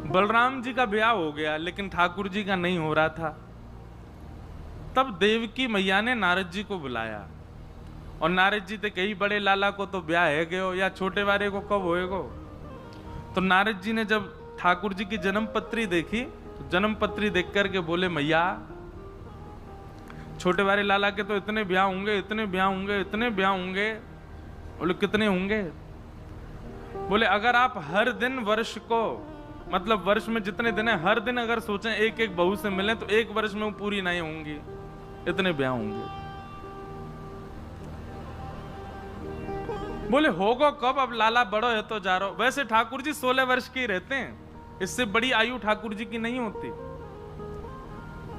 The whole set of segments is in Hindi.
बलराम जी का ब्याह हो गया लेकिन ठाकुर जी का नहीं हो रहा था। तब देवकी मैया ने नारद जी को बुलाया और नारद जी ते कही बड़े लाला को तो ब्याह है गयो या छोटे वाले को कब होएगो। तो नारद जी ने जब ठाकुर जी की जन्म पत्री देखी तो जन्म पत्री देख करके बोले मैया छोटे वाले लाला के तो इतने ब्याह होंगे, इतने ब्याह होंगे, इतने ब्याह होंगे। बोले कितने होंगे? बोले अगर आप हर दिन वर्ष को, मतलब वर्ष में जितने दिन है, हर दिन अगर सोचें एक एक बहू से मिले तो एक वर्ष में वो पूरी नहीं होंगी, इतने ब्याह होंगे। बोले होगा कब? अब लाला बड़ो है तो जा रहा। वैसे ठाकुर जी 16 वर्ष के ही रहते हैं, इससे बड़ी आयु ठाकुर जी की नहीं होती।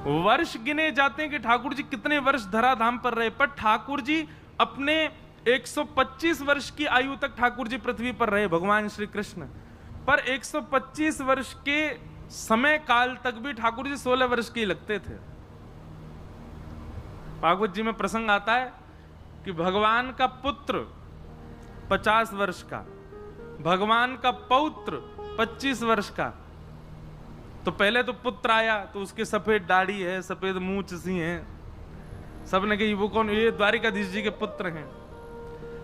वर्ष गिने जाते हैं कि ठाकुर जी कितने वर्ष धराधाम पर रहे, पर ठाकुर जी अपने 125 वर्ष की आयु तक ठाकुर जी पृथ्वी पर रहे, भगवान श्री कृष्ण। पर 125 वर्ष के समय काल तक भी ठाकुर जी 16 वर्ष के ही लगते थे। भागवत जी में प्रसंग आता है कि भगवान का पुत्र 50 वर्ष का, भगवान का पौत्र 25 वर्ष का। तो पहले तो पुत्र आया तो उसके सफेद दाढ़ी है, सफेद मूंछ सी है, सबने कही वो कौन? ये द्वारिकाधीश जी के पुत्र हैं।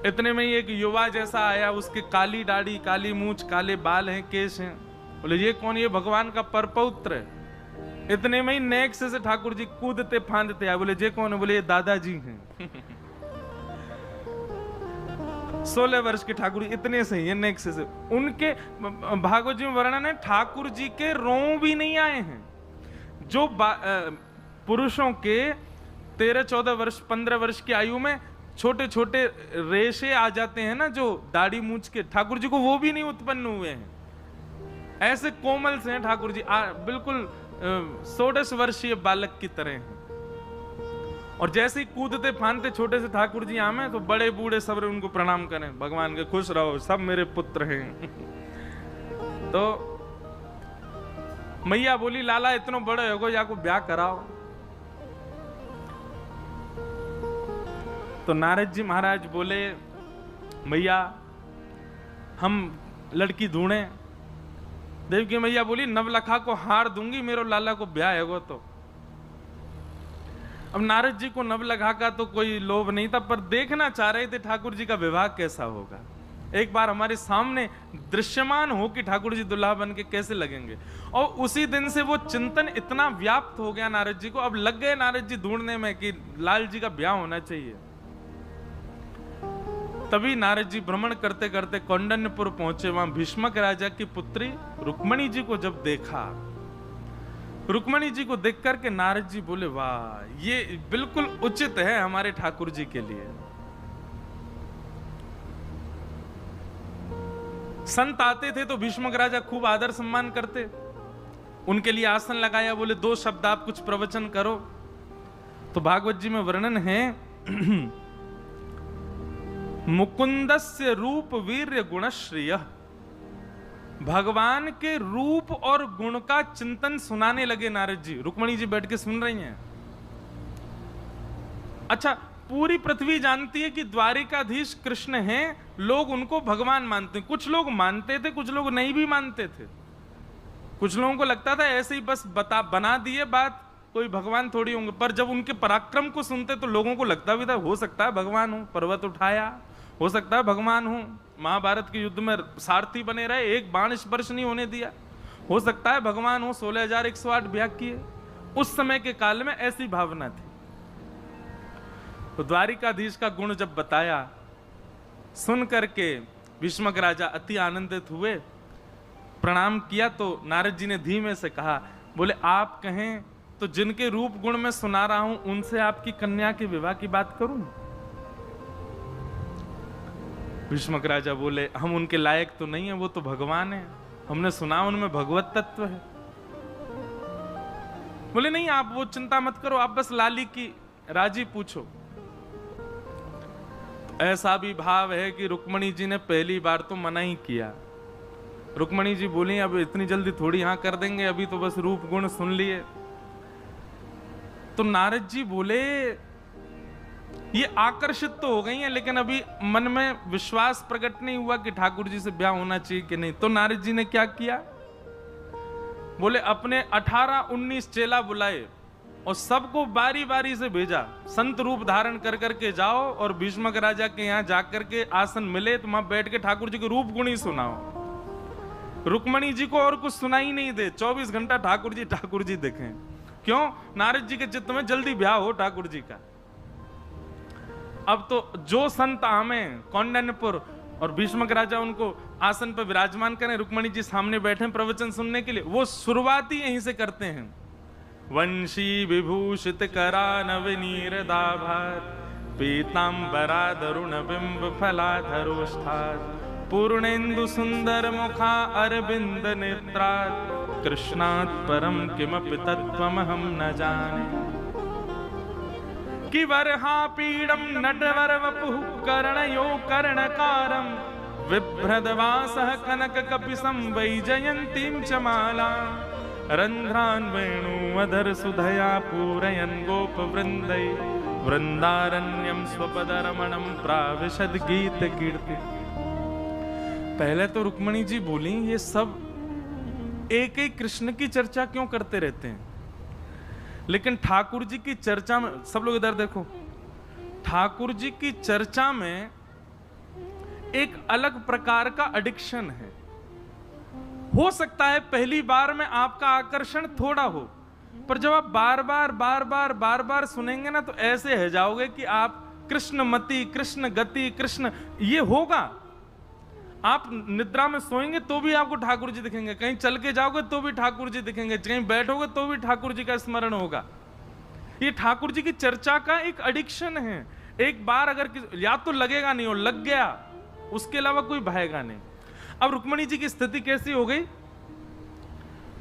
इतने में ही एक युवा जैसा आया, उसके काली दाढ़ी, काली मूंछ, काले बाल हैं, केश हैं। बोले ये कौन? ये भगवान का परपौत्र है। इतने में ही नेक्स्ट से ठाकुर जी कूदते फांदते आए। बोले ये कौन है? बोले ये दादाजी हैं। 16 वर्ष के ठाकुर जी इतने से ही नेक्स्ट से। उनके भागवत जी में वर्णन है ठाकुर जी के रों भी नहीं आए हैं। जो पुरुषों के 13-14 वर्ष 15 वर्ष की आयु में छोटे छोटे रेशे आ जाते हैं ना, जो दाढ़ी मूंछ के, ठाकुर जी को वो भी नहीं उत्पन्न हुए हैं। ऐसे कोमल से हैं ठाकुर जी, बिल्कुल 16 वर्षीय बालक की तरह हैं। और जैसे ही कूदते फांदते छोटे से ठाकुर जी आमे तो बड़े बूढ़े सब उनको प्रणाम करें, भगवान के खुश रहो, सब मेरे पुत्र हैं। तो मैया बोली लाला इतना बड़े हो गो, या को ब्याह कराओ। तो नारद जी महाराज बोले मैया हम लड़की ढूंढे। देवकी मैया बोली नवलखा को हार दूंगी, मेरे लाला को ब्याह है तो। अब नारद जी को नवलखा का तो कोई लोभ नहीं था, पर देखना चाह रहे थे ठाकुर जी का विवाह कैसा होगा। एक बार हमारे सामने दृश्यमान हो कि ठाकुर जी दुल्हा बन के कैसे लगेंगे। और उसी दिन से वो चिंतन इतना व्याप्त हो गया नारद जी को, अब लग गए नारद जी ढूंढने में कि लाल जी का ब्याह होना चाहिए। तभी नारद जी भ्रमण करते करते कौंडन्यपुर पहुंचे। वहां भीष्मक राजा की पुत्री रुक्मणी जी को जब देखा, रुक्मणी जी को देख करके नारद जी बोले वाह ये बिल्कुल उचित है हमारे ठाकुर जी के लिए। संत आते थे तो भीष्मक राजा खूब आदर सम्मान करते, उनके लिए आसन लगाया, बोले 2 शब्द आप कुछ प्रवचन करो। तो भागवत जी में वर्णन है मुकुंदस्य रूप वीर्य गुणश्रिय। भगवान के रूप और गुण का चिंतन सुनाने लगे नारद जी। रुक्मणी जी बैठ के सुन रही हैं। अच्छा, पूरी पृथ्वी जानती है कि द्वारिकाधीश कृष्ण हैं, लोग उनको भगवान मानते हैं। कुछ लोग मानते थे, कुछ लोग नहीं भी मानते थे। कुछ लोगों को लगता था ऐसे ही बस बना दिए बात, कोई भगवान थोड़ी होंगे। पर जब उनके पराक्रम को सुनते तो लोगों को लगता भी था हो सकता है भगवान हो, पर्वत उठाया, हो सकता है भगवान हो, महाभारत के युद्ध में सारथी बने रहे, एक बाण स्पर्श नहीं होने दिया, हो सकता है भगवान हो, 16,108 ब्याह किए। उस समय के काल में ऐसी भावना थी। तो द्वारिकाधीश का गुण जब बताया, सुन करके भीष्मक राजा अति आनंदित हुए, प्रणाम किया। तो नारद जी ने धीमे से कहा, बोले आप कहें तो जिनके रूप गुण में सुना रहा हूं उनसे आपकी कन्या के विवाह की बात करूं। भीष्मक राजा बोले हम उनके लायक तो नहीं है, वो तो भगवान है, हमने सुना उनमें भगवत तत्व है। बोले नहीं आप वो चिंता मत करो, आप बस लाली की राजी पूछो। तो ऐसा भी भाव है कि रुक्मणी जी ने पहली बार तो मना ही किया। रुक्मणी जी बोली अब इतनी जल्दी थोड़ी हाँ कर देंगे, अभी तो बस रूप गुण सुन लिए। तो नारद जी बोले ये आकर्षित तो हो गई हैं, लेकिन अभी मन में विश्वास प्रकट नहीं हुआ कि ठाकुर जी से ब्याह होना चाहिए कि नहीं। तो नारद जी ने क्या किया, बोले अपने 18-19 चेला बुलाए और सबको बारी बारी से भेजा, संत रूप धारण कर करके जाओ और भीष्मक राजा के यहाँ जाकर के आसन मिले तो वहां बैठ के ठाकुर जी के रूप गुण ही सुनाओ। रुक्मणी जी को और कुछ सुनाई नहीं दे, 24 घंटा ठाकुर जी देखें। क्यों? नारद जी के चित्त में जल्दी ब्याह हो ठाकुर जी का। अब तो जो संत आमे कौंडन्यपुर और भीष्मक राजा उनको आसन पर विराजमान करें, रुक्मणी जी सामने बैठे प्रवचन सुनने के लिए, वो शुरुआत ही यहीं से करते हैं। वंशी विभूषित करा नवनीरदाभार पीतांबरा दरुण बिंब फलाधरोष्ठात् पूर्णेन्दु सुंदर मुखा अरविंद नेत्रात् कृष्णात् परम किमपि तत्त्वमहं न जाने। कि वरहा पीडम नटवर वपुः कर्णयो कर्णकारं विभ्रदवासः कनक कपिसं वैजयन्तीं च माला रंध्रान् वेणुवधर सुधया पूरयन् गोपवृन्दै वृंदारण्यं स्वपदरमणं प्राविशद गीत कीर्ति। पहले तो रुक्मणी जी बोली ये सब एक एक कृष्ण की चर्चा क्यों करते रहते हैं, लेकिन ठाकुर जी की चर्चा में, सब लोग इधर देखो, ठाकुर जी की चर्चा में एक अलग प्रकार का एडिक्शन है। हो सकता है पहली बार में आपका आकर्षण थोड़ा हो, पर जब आप बार बार सुनेंगे ना तो ऐसे है जाओगे कि आप कृष्णमति, कृष्ण गति, कृष्ण ये होगा। आप निद्रा में सोएंगे तो भी आपको ठाकुर जी दिखेंगे, कहीं चल के जाओगे तो भी ठाकुर जी दिखेंगे, कहीं बैठोगे तो भी ठाकुर जी का स्मरण होगा। ये ठाकुर जी की चर्चा का एक एडिक्शन है। एक बार अगर या तो लगेगा नहीं और लग गया, उसके अलावा कोई भाएगा नहीं। अब रुक्मणी जी की स्थिति कैसी हो गई?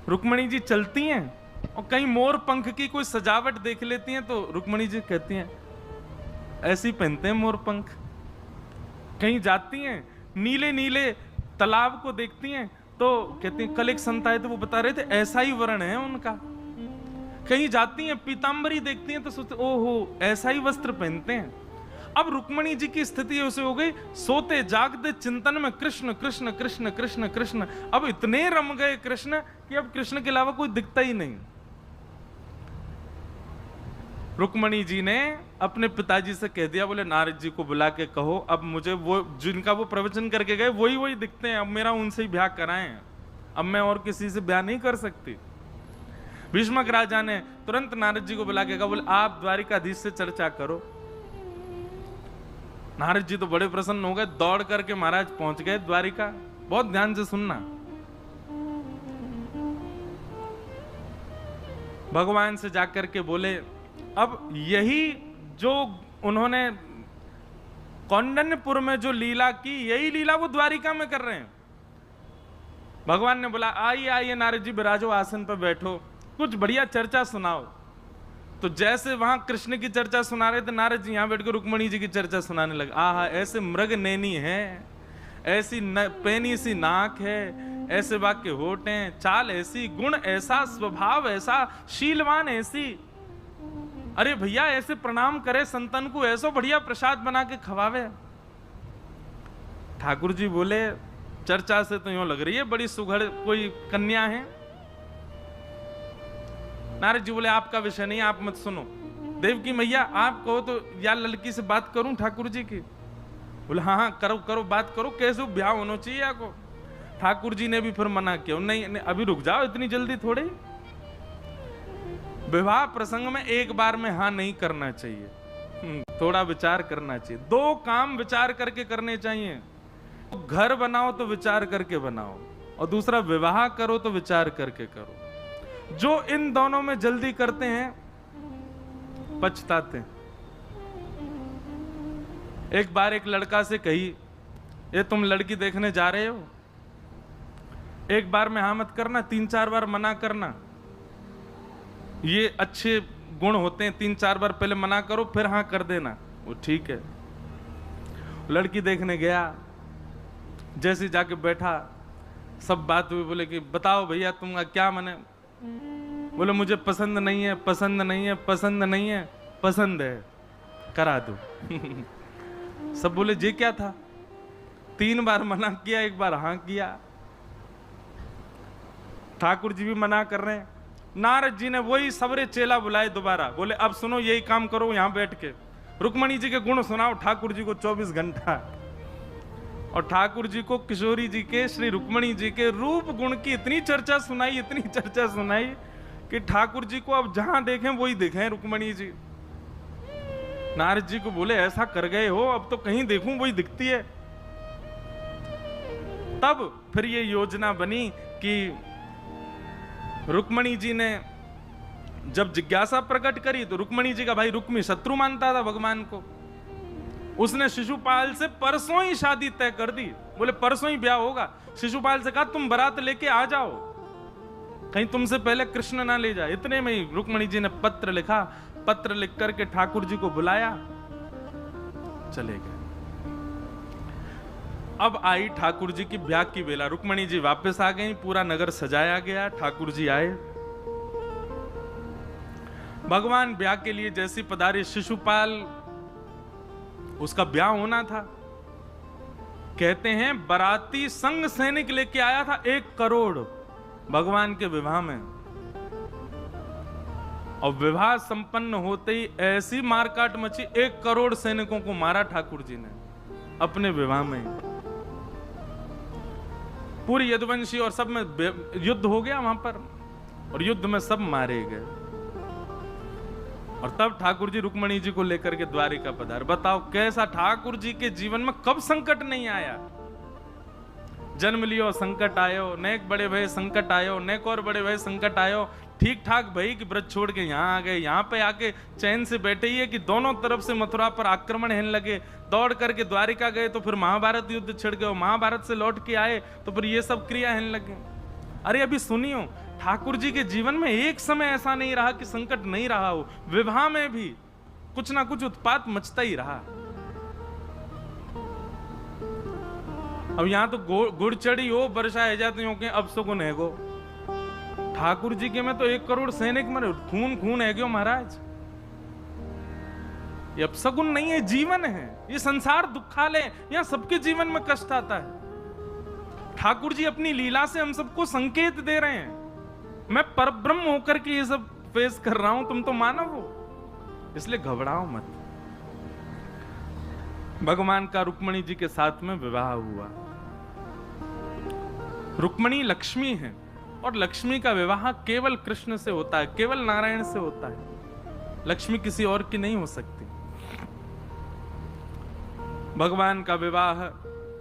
रुक्मणी जी चलती हैं और कहीं मोर पंख की कोई सजावट देख लेती हैं तो रुक्मणी जी कहती हैं ऐसी पहनते हैं मोर पंख। कहीं जाती हैं नीले नीले तालाब को देखती हैं तो कहती हैं, कल एक संत आए थे वो बता रहे थे ऐसा ही वर्ण है उनका। कहीं जाती हैं पीतांबरी देखती हैं तो सोचते ओहो ऐसा ही वस्त्र पहनते हैं। अब रुक्मणी जी की स्थिति उसे हो गई, सोते जागते चिंतन में कृष्ण कृष्ण कृष्ण कृष्ण कृष्ण। अब इतने रम गए कृष्ण कि अब कृष्ण के अलावा कोई दिखता ही नहीं। रुक्मणी जी ने अपने पिताजी से कह दिया, बोले नारद जी को बुला के कहो अब मुझे वो जिनका वो प्रवचन करके गए वही दिखते हैं, अब मेरा उनसे ही ब्याह कराएं, अब मैं और किसी से ब्याह नहीं कर सकती। भीष्मक राजा ने तुरंत नारद जी को बुला के कहा, बोले आप द्वारिकाधीश से चर्चा करो। नारद जी तो बड़े प्रसन्न हो गए, दौड़ करके महाराज पहुंच गए द्वारिका। बहुत ध्यान से सुनना, भगवान से जाकर के बोले अब यही जो उन्होंने कौंडन्यपुर में जो लीला की, यही लीला वो द्वारिका में कर रहे हैं। भगवान ने बोला आइए आइए नारद जी विराजो, आसन पर बैठो, कुछ बढ़िया चर्चा सुनाओ। तो जैसे वहां कृष्ण की चर्चा सुना रहे थे, नारद जी यहां बैठकर रुक्मणी जी की चर्चा सुनाने लगे। आहा ऐसे मृग नैनी है, ऐसी पैनी सी नाक है, ऐसे वाक्य होठ हैं, चाल ऐसी, गुण ऐसा, स्वभाव ऐसा, शीलवान ऐसी। अरे भैया ऐसे प्रणाम करे संतन को, ऐसा बढ़िया प्रसाद बना के खवावे। ठाकुर जी बोले चर्चा से तो यूं लग रही है बड़ी सुघड़ कोई कन्या है। नारद जी बोले आपका विषय नहीं, आप मत सुनो। देवकी मैया आप कहो तो या लड़की से बात करूं ठाकुर जी की? बोले हाँ करो करो बात करो, कैसे ब्याह होना चाहिए आपको। ठाकुर जी ने भी फिर मना किया, नहीं, नहीं अभी रुक जाओ, इतनी जल्दी थोड़े। विवाह प्रसंग में एक बार में हाँ नहीं करना चाहिए, थोड़ा विचार करना चाहिए। दो काम विचार करके करने चाहिए। घर बनाओ तो विचार करके बनाओ, और दूसरा विवाह करो तो विचार करके करो। जो इन दोनों में जल्दी करते हैं पछताते हैं। एक बार एक लड़का से कही, ये तुम लड़की देखने जा रहे हो, एक बार में हाँ मत करना, 3-4 बार मना करना। ये अच्छे गुण होते हैं, 3-4 बार पहले मना करो फिर हाँ कर देना, वो ठीक है। लड़की देखने गया, जैसे जाके बैठा, सब बात हुई। बोले कि बताओ भैया तुम क्या मने? बोले मुझे पसंद नहीं है, पसंद नहीं है, पसंद नहीं है, पसंद है, करा दो। सब बोले ये क्या था? 3 बार मना किया, एक बार हाँ किया। ठाकुर जी भी मना कर रहे हैं। नारद जी ने वही सवरे चेला बुलाए दोबारा, बोले अब सुनो यही काम करो, यहां बैठ के रुक्मणी जी के गुण सुनाओ ठाकुर जी को 24 घंटा। और ठाकुर जी को किशोरी जी के, श्री रुक्मणी जी के रूप गुण की इतनी चर्चा सुनाई, इतनी चर्चा सुनाई कि ठाकुर जी को अब जहां देखें वही देखें रुक्मणी जी। नारद जी को बोले ऐसा कर गए हो, अब तो कहीं देखूं वही दिखती है। तब फिर ये योजना बनी कि रुक्मणी जी ने जब जिज्ञासा प्रकट करी तो रुक्मणी जी का भाई रुक्मी शत्रु मानता था भगवान को, उसने शिशुपाल से परसों ही शादी तय कर दी। बोले परसों ही ब्याह होगा। शिशुपाल से कहा तुम बारात लेके आ जाओ, कहीं तुमसे पहले कृष्ण ना ले जाए। इतने में ही रुक्मणी जी ने पत्र लिखा, पत्र लिख करके ठाकुर जी को बुलाया, चले गए। अब आई ठाकुर जी की ब्याह की बेला। रुक्मणी जी वापस आ गई, पूरा नगर सजाया गया, ठाकुर जी आए। भगवान ब्याह के लिए जैसी पधारे, शिशुपाल उसका ब्याह होना था। कहते हैं बाराती संग सैनिक लेके आया था 1 करोड़ भगवान के विवाह में। और विवाह संपन्न होते ही ऐसी मारकाट मची, 1 करोड़ सैनिकों को मारा ठाकुर जी ने अपने विवाह में। पूरी यदुवंशी और सब में युद्ध हो गया वहां पर, और युद्ध में सब मारे गए। और तब ठाकुर जी रुक्मणी जी को लेकर के द्वारिका पधार। बताओ कैसा ठाकुर जी के जीवन में कब संकट नहीं आया। जन्म लियो संकट आयो, नेक बड़े भय संकट आयो, नेक और बड़े भय संकट आयो। ठीक ठाक भाई कि ब्रज छोड़ के यहाँ आ गए, यहाँ पे आके चैन से बैठे ही है कि दोनों तरफ से मथुरा पर आक्रमण होने लगे। दौड़ करके द्वारिका गए तो फिर महाभारत युद्ध छिड़ गए, महाभारत से लौट के आए तो फिर ये सब क्रिया होने लगे। अरे अभी सुनियो, ठाकुर जी के जीवन में एक समय ऐसा नहीं रहा कि संकट नहीं रहा हो। विवाह में भी कुछ ना कुछ उत्पात मचता ही रहा। अब यहां तो गुड़ चढ़ी हो, वर्षा है जाती हो के अब सुगुन है गो। ठाकुर जी के में तो 1 करोड़ सैनिक मरे, खून खून है गयो महाराज। ये अब सगुन नहीं है, जीवन है। ये संसार दुखालय, यहां सबके जीवन में कष्ट आता है। ठाकुर जी अपनी लीला से हम सबको संकेत दे रहे हैं। मैं परब्रह्म होकर के ये सब फेस कर रहा हूं, तुम तो मानव हो, इसलिए घबराओ मत। भगवान का रुक्मणी जी के साथ में विवाह हुआ। रुक्मणी लक्ष्मी है, और लक्ष्मी का विवाह केवल कृष्ण से होता है, केवल नारायण से होता है। लक्ष्मी किसी और की नहीं हो सकती। भगवान का विवाह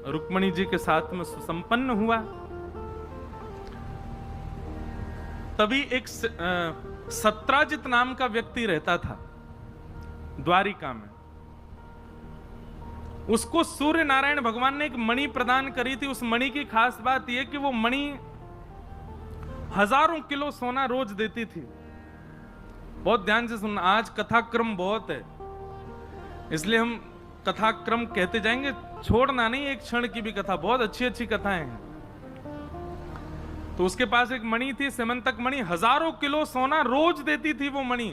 रुक्मणी जी के साथ में सुसंपन्न हुआ। तभी एक सत्राजित नाम का व्यक्ति रहता था द्वारिका में। उसको सूर्य नारायण भगवान ने एक मणि प्रदान करी थी। उस मणि की खास बात यह कि वो मणि हजारों किलो सोना रोज देती थी। बहुत ध्यान से सुनना, आज कथाक्रम बहुत है, इसलिए हम कथाक्रम कहते जाएंगे, छोड़ना नहीं एक क्षण की भी कथा। बहुत अच्छी अच्छी कथाएं हैं। तो उसके पास एक मणि थी, सेमंतक मणि, हजारों किलो सोना रोज देती थी वो मणि।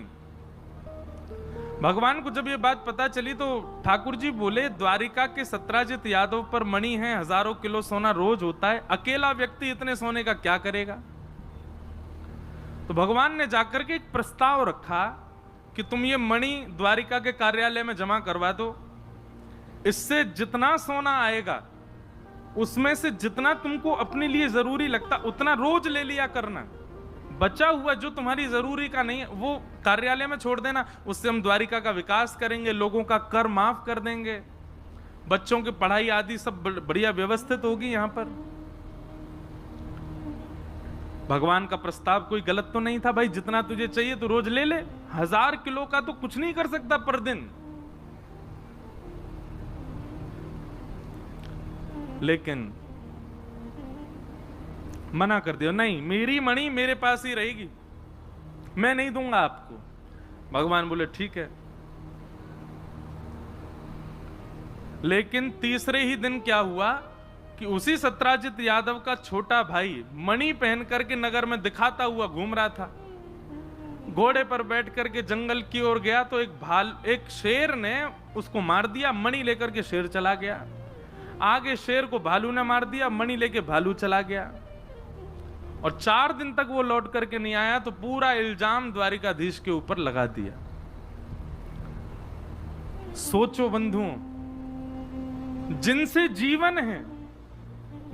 भगवान को जब ये बात पता चली तो ठाकुर जी बोले, द्वारिका के सत्राजित यादव पर मणि है, हजारों किलो सोना रोज होता है, अकेला व्यक्ति इतने सोने का क्या करेगा। तो भगवान ने जाकर के एक प्रस्ताव रखा कि तुम ये मणि द्वारिका के कार्यालय में जमा करवा दो। इससे जितना सोना आएगा उसमें से जितना तुमको अपने लिए जरूरी लगता उतना रोज ले लिया करना। बचा हुआ जो तुम्हारी जरूरी का नहीं है वो कार्यालय में छोड़ देना। उससे हम द्वारिका का विकास करेंगे, लोगों का कर माफ कर देंगे, बच्चों की पढ़ाई आदि सब बढ़िया व्यवस्थित होगी यहां पर। भगवान का प्रस्ताव कोई गलत तो नहीं था। भाई जितना तुझे चाहिए तो रोज ले ले, 1000 किलो का तो कुछ नहीं कर सकता पर दिन। लेकिन मना कर दिया, नहीं मेरी मणि मेरे पास ही रहेगी, मैं नहीं दूंगा आपको। भगवान बोले ठीक है। लेकिन तीसरे ही दिन क्या हुआ कि उसी सत्राजित यादव का छोटा भाई मणि पहन करके नगर में दिखाता हुआ घूम रहा था। घोड़े पर बैठ करके जंगल की ओर गया तो एक शेर ने उसको मार दिया। मणि लेकर के शेर चला गया। आगे शेर को भालू ने मार दिया, मणि लेके भालू चला गया। और 4 दिन तक वो लौट करके नहीं आया तो पूरा इल्जाम द्वारिकाधीश के ऊपर लगा दिया। सोचो बंधुओं, जिनसे जीवन है,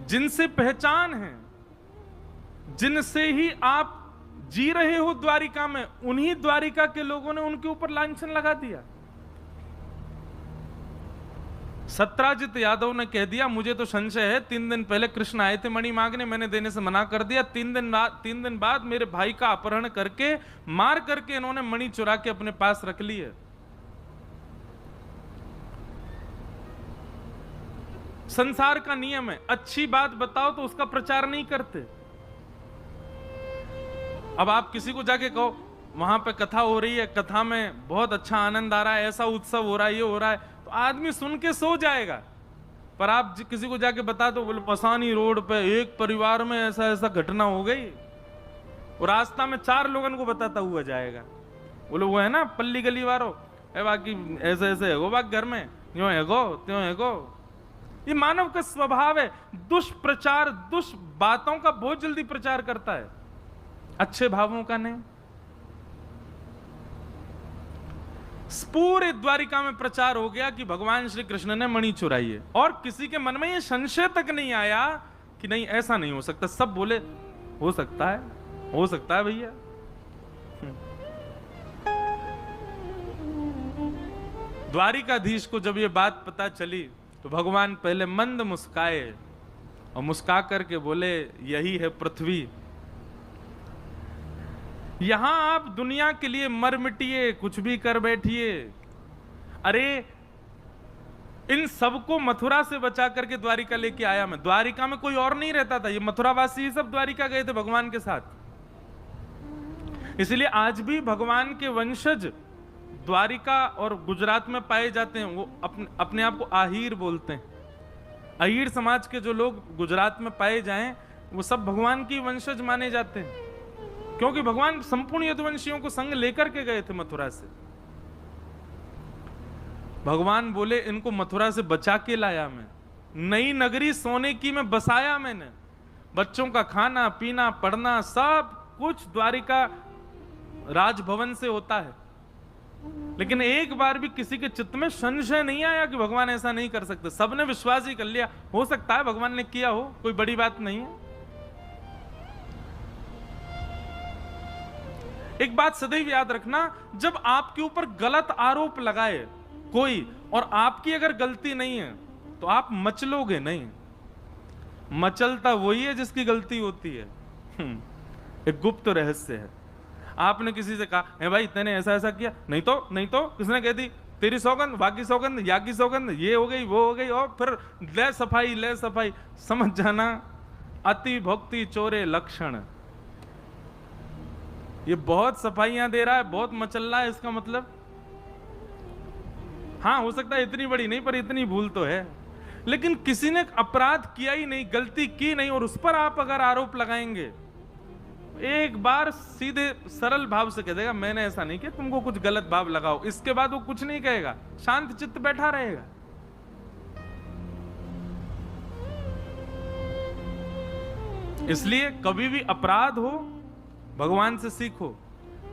जिनसे पहचान है, जिनसे ही आप जी रहे हो द्वारिका में, उन्हीं द्वारिका के लोगों ने उनके ऊपर लांछन लगा दिया। सत्राजित यादव ने कह दिया, मुझे तो संशय है 3 दिन पहले कृष्ण आए थे मणि मांगने, मैंने देने से मना कर दिया। 3 दिन बाद मेरे भाई का अपहरण करके, मार करके इन्होंने मणि चुरा के अपने पास रख ली है। संसार का नियम है, अच्छी बात बताओ तो उसका प्रचार नहीं करते। अब आप किसी को जाके कहो वहां पे कथा हो रही है, कथा में बहुत अच्छा आनंद आ रहा है, ऐसा उत्सव हो रहा है, ये हो रहा है, तो आदमी सुन के सो जाएगा। पर आप किसी को जाके बता दो, बोले पसानी रोड पे एक परिवार में ऐसा ऐसा घटना हो गई, और रास्ता में 4 लोगों को बताता हुआ जाएगा। बोले वो है ना पल्ली गली वालों, बाकी ऐसे ऐसे है बाकी घर में यूं है गो त्यों है गो। ये मानव का स्वभाव है, दुष्प्रचार, बातों का बहुत जल्दी प्रचार करता है, अच्छे भावों का नहीं। पूरे द्वारिका में प्रचार हो गया कि भगवान श्री कृष्ण ने मणि चुराई है, और किसी के मन में ये संशय तक नहीं आया कि नहीं ऐसा नहीं हो सकता। सब बोले हो सकता है भैया। द्वारिकाधीश को जब ये बात पता चली तो भगवान पहले मंद मुस्काए और मुस्का करके बोले, यही है पृथ्वी, यहां आप दुनिया के लिए मर मिटिए, कुछ भी कर बैठिए। अरे इन सबको मथुरा से बचा करके द्वारिका लेके आया मैं। द्वारिका में कोई और नहीं रहता था, ये मथुरावासी ही सब द्वारिका गए थे भगवान के साथ। इसलिए आज भी भगवान के वंशज द्वारिका और गुजरात में पाए जाते हैं। वो अपने आप को आहिर बोलते हैं। अहीर समाज के जो लोग गुजरात में पाए जाएं, वो सब भगवान की वंशज माने जाते हैं, क्योंकि भगवान संपूर्ण यदुवंशियों को संग लेकर के गए थे मथुरा से। भगवान बोले, इनको मथुरा से बचा के लाया मैं, नई नगरी सोने की में बसाया मैंने। बच्चों का खाना पीना पढ़ना सब कुछ द्वारिका राजभवन से होता है। लेकिन एक बार भी किसी के चित्त में संशय नहीं आया कि भगवान ऐसा नहीं कर सकते। सबने विश्वास ही कर लिया, हो सकता है भगवान ने किया हो, कोई बड़ी बात नहीं है। एक बात सदैव याद रखना, जब आपके ऊपर गलत आरोप लगाए कोई और आपकी अगर गलती नहीं है तो आप मचलोगे नहीं। मचलता वही है जिसकी गलती होती है। एक गुप्त रहस्य है। आपने किसी से कहा, है भाई तेने ऐसा ऐसा किया, नहीं तो किसने कह दी, तेरी सौगंध, बाकी सौगंध, या की सौगंध, ये हो गई वो हो गई, और फिर ले सफाई। समझ जाना, अति भक्ति चोरे लक्षण। ये बहुत सफाइयां दे रहा है, बहुत मचल रहा है, इसका मतलब हाँ हो सकता है इतनी बड़ी नहीं, पर इतनी भूल तो है। लेकिन किसी ने अपराध किया ही नहीं, गलती की नहीं, और उस पर आप अगर आरोप लगाएंगे, एक बार सीधे सरल भाव से कह देगा मैंने ऐसा नहीं किया, तुमको कुछ गलत भाव लगाओ। इसके बाद वो कुछ नहीं कहेगा, शांत चित्त बैठा रहेगा। इसलिए कभी भी अपराध हो, भगवान से सीखो।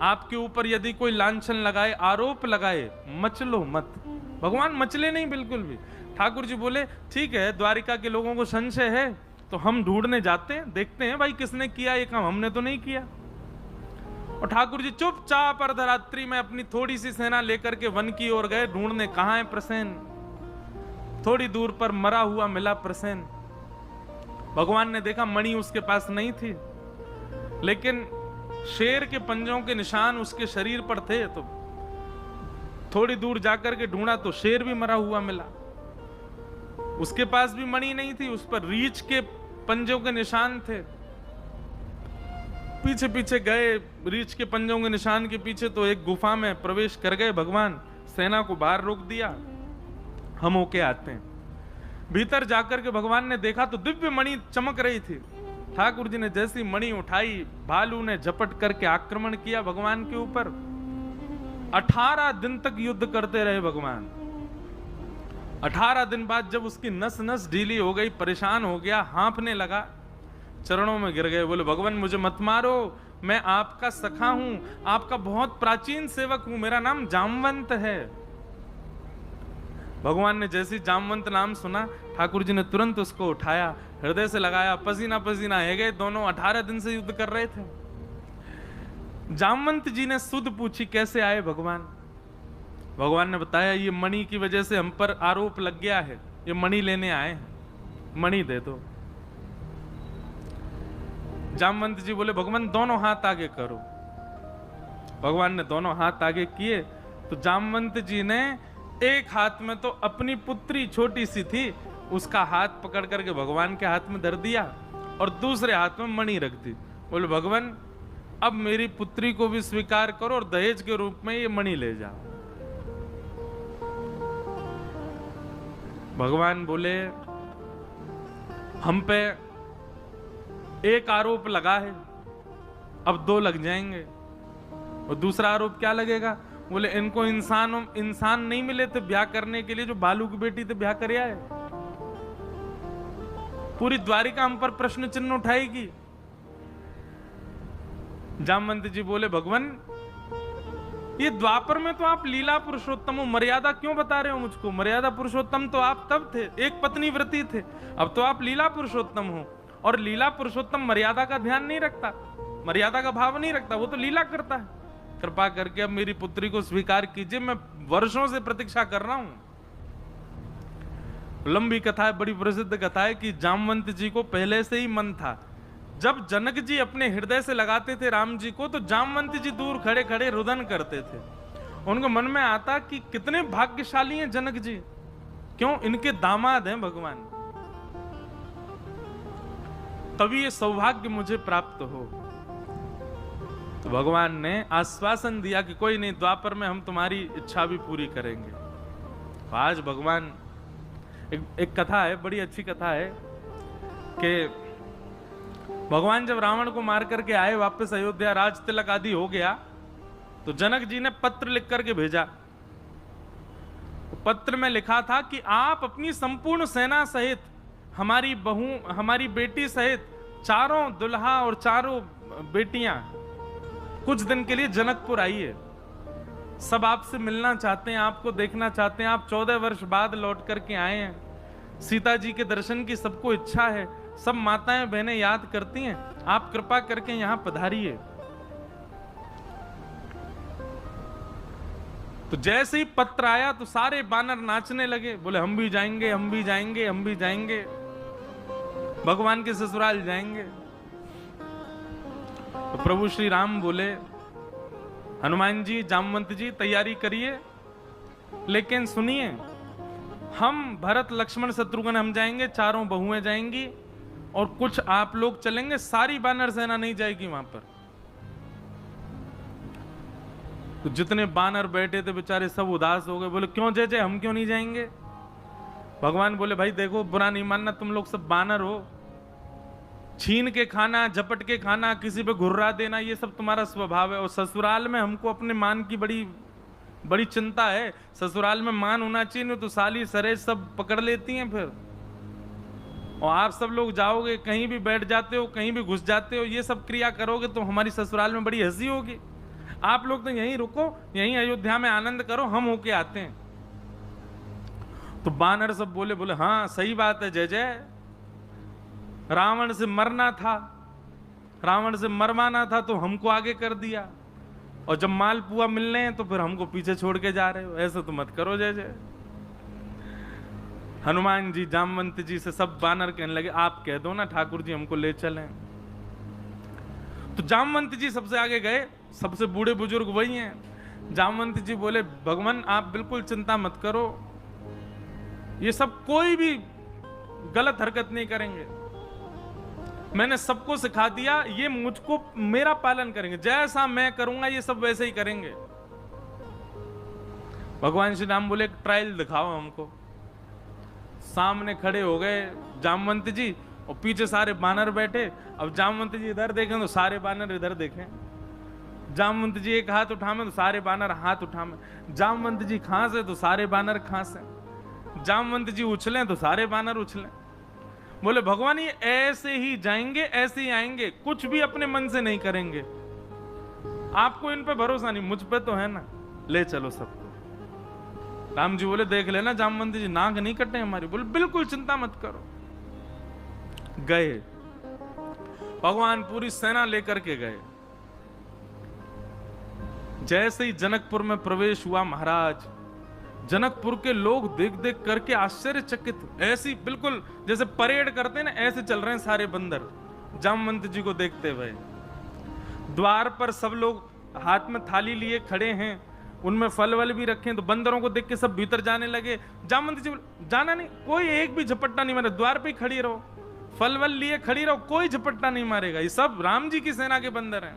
आपके ऊपर यदि कोई लांछन लगाए, आरोप लगाए, मचलो मत। भगवान मचले नहीं बिल्कुल भी। ठाकुर जी बोले, ठीक है द्वारिका के लोगों को संशय है तो हम ढूंढने जाते हैं, देखते हैं भाई किसने किया ये काम, हमने तो नहीं किया। और ठाकुर जी चुपचाप अर्धरात्रि में अपनी थोड़ी सी सेना लेकर के वन की ओर गए ढूंढने, कहां है प्रसेन। थोड़ी दूर पर मरा हुआ मिला प्रसेन। भगवान ने देखा मणि उसके पास नहीं थी, लेकिन शेर के पंजों के निशान उसके शरीर पर थे। तो थोड़ी दूर जाकर के ढूंढा तो शेर भी मरा हुआ मिला। उसके पास भी मणि नहीं थी, उस पर रीछ के पंजों के निशान थे। पीछे पीछे गए, रीछ के पंजों के निशान के पीछे, तो एक गुफा में प्रवेश कर गए भगवान। सेना को बाहर रोक दिया, हम होके आते हैं। भीतर जाकर के भगवान ने देखा तो दिव्य मणि चमक रही थी। ठाकुर जी ने जैसी मणि उठाई, भालू ने झपट करके आक्रमण किया भगवान के ऊपर। 18 दिन तक युद्ध करते रहे भगवान। 18 दिन बाद जब उसकी नस नस ढीली हो गई, परेशान हो गया, हांफने लगा, चरणों में गिर गए, बोले भगवान मुझे मत मारो, मैं आपका सखा हूं, आपका बहुत प्राचीन सेवक हूं, मेरा नाम जामवंत है। भगवान ने जैसे जामवंत नाम सुना, ठाकुर जी ने तुरंत उसको उठाया, हृदय से लगाया, पसीना पसीना है गए दोनों। 18 दिन से युद्ध कर रहे थे। जामवंत जी ने सुध पूछी, कैसे आए भगवान? भगवान ने बताया, ये मणि की वजह से हम पर आरोप लग गया है, ये मणि लेने आए हैं, मणि दे दो। जामवंत जी बोले, भगवान दोनों हाथ आगे करो। भगवान ने दोनों हाथ आगे किए तो जामवंत जी ने एक हाथ में तो अपनी पुत्री छोटी सी थी, उसका हाथ पकड़ करके भगवान के हाथ में धर दिया और दूसरे हाथ में मणि रख दी। बोले भगवान अब मेरी पुत्री को भी स्वीकार करो और दहेज के रूप में ये मणि ले जाओ। भगवान बोले, हम पे एक आरोप लगा है, अब 2 लग जाएंगे। और दूसरा आरोप क्या लगेगा? बोले इनको इंसान नहीं मिले थे ब्याह करने के लिए, जो बालू की बेटी थे ब्याह कर आए। पूरी द्वारिका हम पर प्रश्न चिन्ह उठाएगी। जामवंत जी बोले, भगवान ये द्वापर में तो आप लीला पुरुषोत्तम हो, मर्यादा क्यों बता रहे हो मुझको? मर्यादा पुरुषोत्तम तो आप तब थे, एक पत्नी व्रती थे, अब तो आप लीला पुरुषोत्तम हो। और लीला पुरुषोत्तम मर्यादा का ध्यान नहीं रखता, मर्यादा का भाव नहीं रखता, वो तो लीला करता है। कृपा करके अब मेरी पुत्री को स्वीकार कीजिए, मैं वर्षों से प्रतीक्षा कर रहा हूं। लंबी कथा है, बड़ी प्रसिद्ध कथा है कि जामवंत जी को पहले से ही मन था, जब जनक जी अपने हृदय से लगाते थे राम जी को, तो जामवंत जी दूर खड़े खड़े रुदन करते थे। उनको मन में आता कि कितने भाग्यशाली हैं जनक जी, क्यों इनके दामाद हैं भगवान, तभी ये सौभाग्य मुझे प्राप्त हो। तो भगवान ने आश्वासन दिया कि कोई नहीं, द्वापर में हम तुम्हारी इच्छा भी पूरी करेंगे। तो आज भगवान, एक कथा है, बड़ी अच्छी कथा है कि भगवान जब रावण को मार करके आए वापस अयोध्या, राज तिलक आदि हो गया, तो जनक जी ने पत्र लिख करके भेजा। तो पत्र में लिखा था कि आप अपनी संपूर्ण सेना सहित, हमारी बहू, हमारी बेटी सहित चारों दुल्हा और चारों बेटियां कुछ दिन के लिए जनकपुर आइए। सब आपसे मिलना चाहते हैं, आपको देखना चाहते हैं। आप 14 वर्ष बाद लौट करके आए हैं। सीता जी के दर्शन की सबको इच्छा है, सब माताएं बहनें याद करती हैं, आप कृपा करके यहां पधारिए। तो जैसे ही पत्र आया तो सारे बानर नाचने लगे, बोले हम भी जाएंगे, हम भी जाएंगे, हम भी जाएंगे, भगवान के ससुराल जाएंगे। तो प्रभु श्री राम बोले, हनुमान जी, जामवंत जी तैयारी करिए, लेकिन सुनिए, हम भरत लक्ष्मण शत्रुघ्न हम जाएंगे, चारों बहुएं जाएंगी और कुछ आप लोग चलेंगे, सारी बानर सेना नहीं जाएगी वहां पर। तो जितने बानर बैठे थे बेचारे सब उदास हो गए, बोले क्यों जय जय, हम क्यों नहीं जाएंगे? भगवान बोले, भाई देखो बुरा नहीं मानना, तुम लोग सब बानर हो, छीन के खाना, झपट के खाना, किसी पे घुर्रा देना, ये सब तुम्हारा स्वभाव है। और ससुराल में हमको अपने मान की बड़ी बड़ी चिंता है, ससुराल में मान होना चाहिए, नहीं तो साली सरेज सब पकड़ लेती हैं फिर। और आप सब लोग जाओगे, कहीं भी बैठ जाते हो, कहीं भी घुस जाते हो, ये सब क्रिया करोगे तो हमारी ससुराल में बड़ी हंसी होगी। आप लोग तो यहीं रुको, यहीं अयोध्या में आनंद करो, हम होके आते हैं। तो बानर सब बोले, बोले हाँ सही बात है जय जय, रावण से मरना था, रावण से मरवाना था तो हमको आगे कर दिया, और जब मालपुआ मिलने हैं तो फिर हमको पीछे छोड़ के जा रहे हो, ऐसा तो मत करो जय जय। हनुमान जी जामवंत जी से सब बानर कहने लगे, आप कह दो ना ठाकुर जी हमको ले चलें। तो जामवंत जी सबसे आगे गए, सबसे बूढ़े बुजुर्ग वही हैं। जामवंत जी बोले, भगवान आप बिल्कुल चिंता मत करो, ये सब कोई भी गलत हरकत नहीं करेंगे, मैंने सबको सिखा दिया, ये मुझको मेरा पालन करेंगे, जैसा मैं करूंगा ये सब वैसे ही करेंगे। भगवान श्री राम बोले, एक ट्रायल दिखाओ हमको। सामने खड़े हो गए जामवंत जी और पीछे सारे बानर बैठे। अब जामवंत जी इधर देखें तो सारे बानर इधर देखें, जामवंत जी एक हाथ उठावे तो सारे बानर हाथ उठावे, जामवंत जी खांसे तो सारे बानर खांसे, जामवंत जी उछलें तो सारे बानर उछलें। बोले भगवान ये ऐसे ही जाएंगे, ऐसे ही आएंगे, कुछ भी अपने मन से नहीं करेंगे। आपको इन पे भरोसा नहीं, मुझ पे तो है ना, ले चलो सबको। राम जी बोले देख लेना जामवंत जी, नाक नहीं कटे हमारी। बोले बिल्कुल चिंता मत करो। गए, भगवान पूरी सेना लेकर के गए। जैसे ही जनकपुर में प्रवेश हुआ महाराज, जनकपुर के लोग देख देख करके आश्चर्यचकित, ऐसी बिल्कुल जैसे परेड करते हैं ना, ऐसे चल रहे हैं सारे बंदर जामवंत जी को देखते हुए। द्वार पर सब लोग हाथ में थाली लिए खड़े हैं, उनमें फल वल भी रखे हैं, तो बंदरों को देख के सब भीतर जाने लगे। जामवंत जी जाना नहीं, कोई एक भी झपट्टा नहीं मारे, द्वार पे ही खड़ी रहो, फल वल लिए खड़ी रहो, कोई झपट्टा नहीं मारेगा, ये सब राम जी की सेना के बंदर हैं।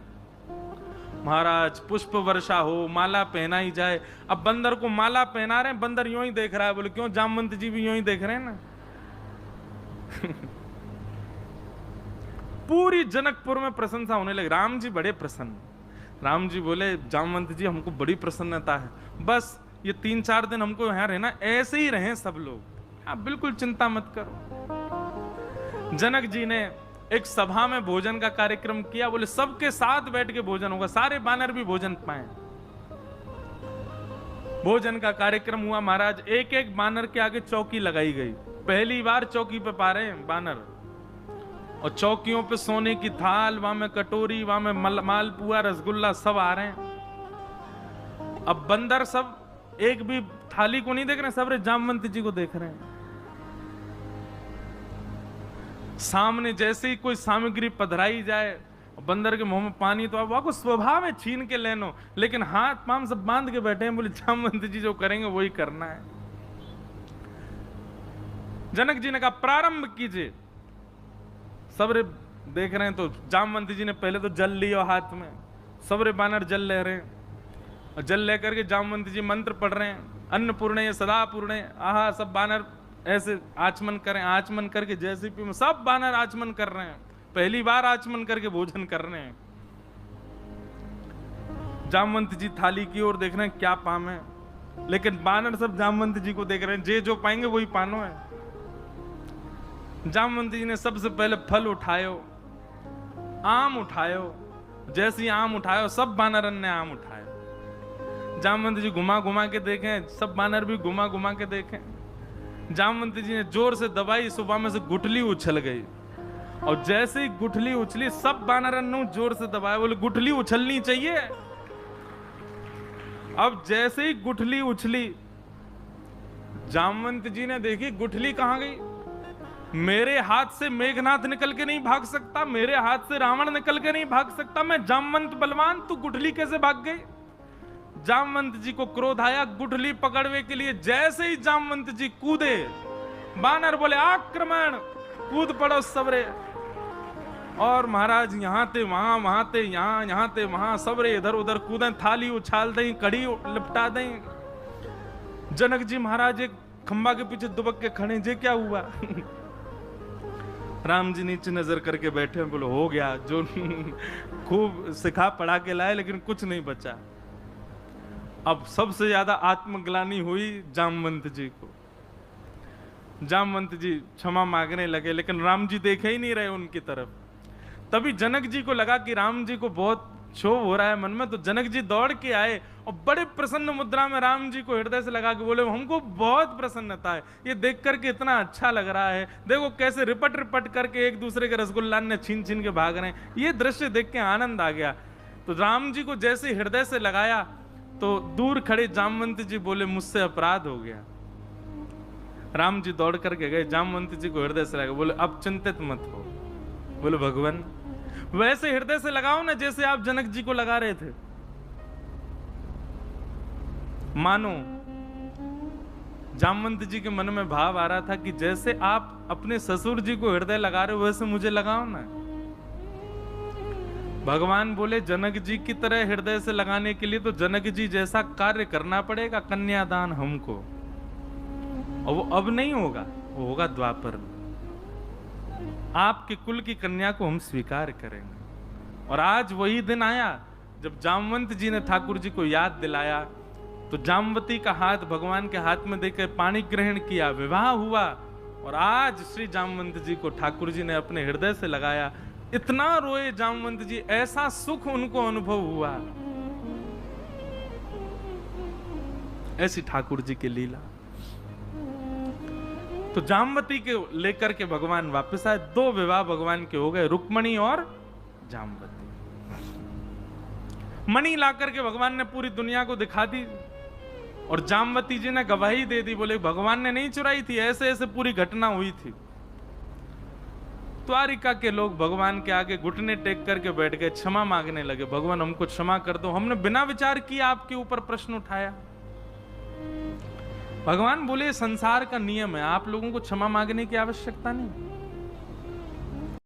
महाराज पुष्प वर्षा हो, माला पहनाई जाए। अब बंदर को माला पहना रहे हैं, बंदर यूं ही देख रहा है। बोले क्यों? जामवंत जी भी यूं ही देख रहे हैं ना। पूरी जनकपुर में प्रशंसा होने लगी, राम जी बड़े प्रसन्न। राम जी बोले जामवंत जी हमको बड़ी प्रसन्नता है, बस ये 3-4 दिन हमको यहाँ रहना, ऐसे ही रहें सब लोग, आप बिल्कुल चिंता मत करो। जनक जी ने एक सभा में भोजन का कार्यक्रम किया। बोले सबके साथ बैठ के भोजन होगा, सारे बानर भी भोजन पाए। भोजन का कार्यक्रम हुआ महाराज। एक एक बानर के आगे चौकी लगाई गई, पहली बार चौकी पे पा रहे हैं बानर। और चौकियों पे सोने की थाल, वहां में कटोरी, वहां में मालपुआ, रसगुल्ला सब आ रहे हैं। अब बंदर सब एक भी थाली को नहीं देख रहे, सब जामवंत जी को देख रहे हैं। सामने जैसे ही कोई सामग्री पधराई जाए, बंदर के मुंह में पानी तो अब स्वभाव है छीन के लेनो, लेकिन हाथ पांव सब बांध के बैठे हैं। बोले जामवंत जी जो करेंगे वही करना है। जनक जी ने कहा प्रारंभ कीजिए। सबरे देख रहे हैं, तो जामवंत जी ने पहले तो जल लिया हाथ में, सबरे बानर जल ले रहे हैं, और जल लेकर के जामवंत जी मंत्र पढ़ रहे हैं, अन्नपूर्णे सदा पूर्णे। आहा, सब बानर ऐसे आचमन करें, आचमन करके जैसे भी सब बानर आचमन कर रहे हैं, पहली बार आचमन करके भोजन कर रहे हैं। जामवंत जी थाली की ओर देख रहे हैं क्या पाम है, लेकिन बानर सब जामवंत जी को देख रहे हैं, जे जो पाएंगे वही पानो है। जामवंत जी ने सबसे पहले फल उठायो, आम उठायो। जैसे ही आम उठायो, सब बानरन ने आम उठायो। जामवंत जी घुमा घुमा के देखें, सब बानर भी घुमा घुमा के देखें। जामवंत जी ने जोर से दबाई, सुबह में से गुठली उछल गई, और जैसे ही गुठली उछली, सब बानरन ने जोर से दबाया। बोले गुठली उछलनी चाहिए। अब जैसे ही गुठली उछली, जामवंत जी ने देखी गुठली कहां गई। मेरे हाथ से मेघनाथ निकल के नहीं भाग सकता, मेरे हाथ से रावण निकल के नहीं भाग सकता, मैं जामवंत बलवान, तू गुठली कैसे भाग गई। जामवंत जी को क्रोध आया, गुठली पकड़ने के लिए जैसे ही जामवंत जी कूदे, बानर बोले आक्रमण, कूद पड़ो सबरे। और महाराज यहां थे वहां, वहां थे यहां, यहां थे वहां, सबरे इधर उधर कूदें, थाली उछाल दें, कड़ी लिपटा दें। जनक जी महाराज एक खंबा के पीछे दुबक के खड़े, जे क्या हुआ। राम जी नीचे नजर करके बैठे, बोले हो गया जो खूब सिखा पढ़ा के लाए, लेकिन कुछ नहीं बचा। अब सबसे ज्यादा आत्मग्लानि हुई जामवंत जी को। जामवंत जी क्षमा मांगने लगे, लेकिन राम जी देखे ही नहीं रहे उनकी तरफ। तभी जनक जी को लगा कि राम जी को बहुत क्षोभ हो रहा है मन में, तो जनक जी दौड़ के आए और बड़े प्रसन्न मुद्रा में राम जी को हृदय से लगा के बोले हमको बहुत प्रसन्नता है, ये देख करके इतना अच्छा लग रहा है, देखो कैसे रिपट रिपट करके एक दूसरे के रसगुल्ला ने छीन छीन के भाग रहे हैं, ये दृश्य देख के आनंद आ गया। तो राम जी को जैसे हृदय से लगाया, तो दूर खड़े जामवंत जी बोले मुझसे अपराध हो गया। राम जी दौड़ करके गए, जामवंत जी को हृदय से लगा, बोले अब चिंतित मत हो। बोले भगवान वैसे हृदय से लगाओ ना जैसे आप जनक जी को लगा रहे थे। मानो जामवंत जी के मन में भाव आ रहा था कि जैसे आप अपने ससुर जी को हृदय लगा रहे हो, वैसे मुझे लगाओ ना। भगवान बोले जनक जी की तरह हृदय से लगाने के लिए तो जनक जी जैसा कार्य करना पड़ेगा, कन्यादान हमको, और वो अब नहीं होगा, वो होगा द्वापर में। आपके कुल की कन्या को हम स्वीकार करेंगे। और आज वही दिन आया जब जामवंत जी ने ठाकुर जी को याद दिलाया, तो जामवती का हाथ भगवान के हाथ में देकर पानी ग्रहण किया, विवाह हुआ, और आज श्री जामवंत जी को ठाकुर जी ने अपने हृदय से लगाया। इतना रोए जामवंत जी, ऐसा सुख उनको अनुभव हुआ। ऐसी ठाकुर जी की लीला। तो जामवती के लेकर के भगवान वापस आए। 2 विवाह भगवान के हो गए, रुक्मणी और जामवती। मणि लाकर के भगवान ने पूरी दुनिया को दिखा दी और जामवती जी ने गवाही दे दी, बोले भगवान ने नहीं चुराई थी, ऐसे ऐसे पूरी घटना हुई थी। द्वारिका के लोग भगवान के आगे घुटने टेक करके बैठ गए, क्षमा मांगने लगे, भगवान हमको क्षमा कर दो, हमने बिना विचार किए आपके ऊपर प्रश्न उठाया। भगवान बोले संसार का नियम है, आप लोगों को क्षमा मांगने की आवश्यकता नहीं।